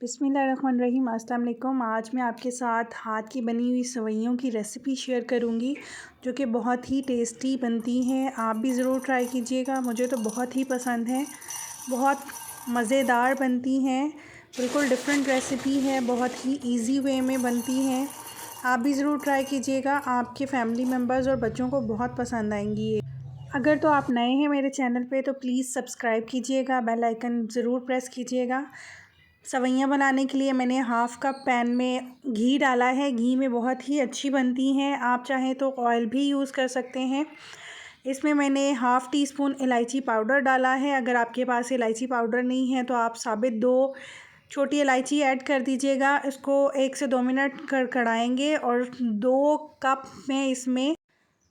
बिस्मिल्लाहिर्रहमानिर्रहीम। अस्सलाम वालेकुम। आज मैं आपके साथ हाथ की बनी हुई सेवइयों की रेसिपी शेयर करूंगी जो कि बहुत ही टेस्टी बनती हैं। आप भी ज़रूर ट्राई कीजिएगा, मुझे तो बहुत ही पसंद है। बहुत मज़ेदार बनती हैं, बिल्कुल डिफरेंट रेसिपी है, बहुत ही इजी वे में बनती हैं। आप भी ज़रूर ट्राई कीजिएगा, आपके फैमिली मेम्बर्स और बच्चों को बहुत पसंद आएंगी ये। अगर तो आप नए हैं मेरे चैनल पे तो प्लीज़ सब्सक्राइब कीजिएगा, बेल आइकन ज़रूर प्रेस कीजिएगा। सेवइयाँ बनाने के लिए मैंने हाफ़ कप पैन में घी डाला है। घी में बहुत ही अच्छी बनती हैं, आप चाहें तो ऑयल भी यूज़ कर सकते हैं। इसमें मैंने हाफ़ टी स्पून इलायची पाउडर डाला है। अगर आपके पास इलायची पाउडर नहीं है तो आप साबित 2 छोटी इलायची ऐड कर दीजिएगा। इसको 1 से 2 मिनट कड़ाएँगे और 2 कप में इसमें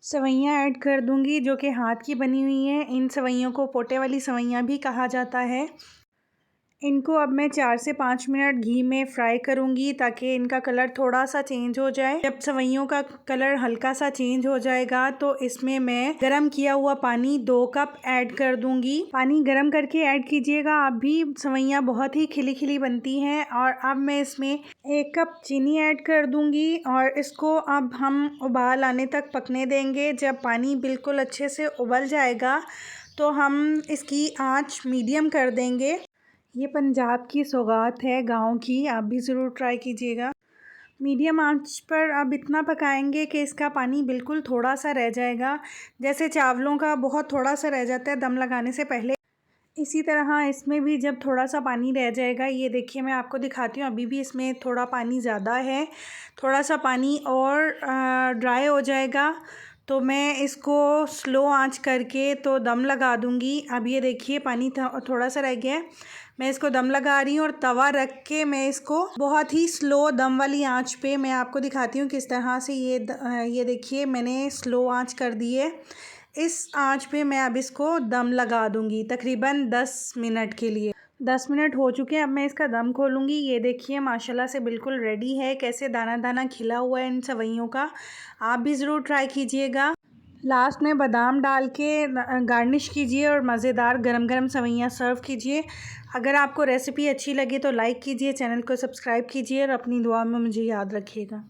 सेवइयाँ ऐड कर दूँगी जो कि हाथ की बनी हुई हैं। इन सेवइयों को पोटे वाली सेवइयाँ भी कहा जाता है। इनको अब मैं 4 से 5 मिनट घी में फ्राई करूँगी ताकि इनका कलर थोड़ा सा चेंज हो जाए। जब सेवइयों का कलर हल्का सा चेंज हो जाएगा तो इसमें मैं गरम किया हुआ पानी 2 कप ऐड कर दूँगी। पानी गरम करके ऐड कीजिएगा आप भी। सेवइयाँ बहुत ही खिली खिली बनती हैं। और अब मैं इसमें 1 कप चीनी ऐड कर दूँगी और इसको अब हम उबाल आने तक पकने देंगे। जब पानी बिल्कुल अच्छे से उबल जाएगा तो हम इसकी आँच मीडियम कर देंगे। ये पंजाब की सौगात है गाँव की, आप भी ज़रूर ट्राई कीजिएगा। मीडियम आंच पर अब इतना पकाएंगे कि इसका पानी बिल्कुल थोड़ा सा रह जाएगा, जैसे चावलों का बहुत थोड़ा सा रह जाता है दम लगाने से पहले। इसी तरह इसमें भी जब थोड़ा सा पानी रह जाएगा, ये देखिए मैं आपको दिखाती हूँ, अभी भी इसमें थोड़ा पानी ज़्यादा है। थोड़ा सा पानी और ड्राई हो जाएगा तो मैं इसको स्लो आंच करके तो दम लगा दूँगी। अब ये देखिए पानी थोड़ा सा रह गया है, मैं इसको दम लगा रही हूँ और तवा रख के मैं इसको बहुत ही स्लो दम वाली आंच पे मैं आपको दिखाती हूँ किस तरह से। ये देखिए मैंने स्लो आंच कर दी है। इस आंच पे मैं अब इसको दम लगा दूँगी तकरीबन 10 मिनट के लिए। 10 मिनट हो चुके हैं, अब मैं इसका दम खोलूँगी। ये देखिए माशाल्लाह से बिल्कुल रेडी है, कैसे दाना दाना खिला हुआ है इन सेवइयों का। आप भी ज़रूर ट्राई कीजिएगा। लास्ट में बादाम डाल के गार्निश कीजिए और मज़ेदार गरम गरम सेवइयाँ सर्व कीजिए। अगर आपको रेसिपी अच्छी लगी तो लाइक कीजिए, चैनल को सब्सक्राइब कीजिए और अपनी दुआ में मुझे याद रखिएगा।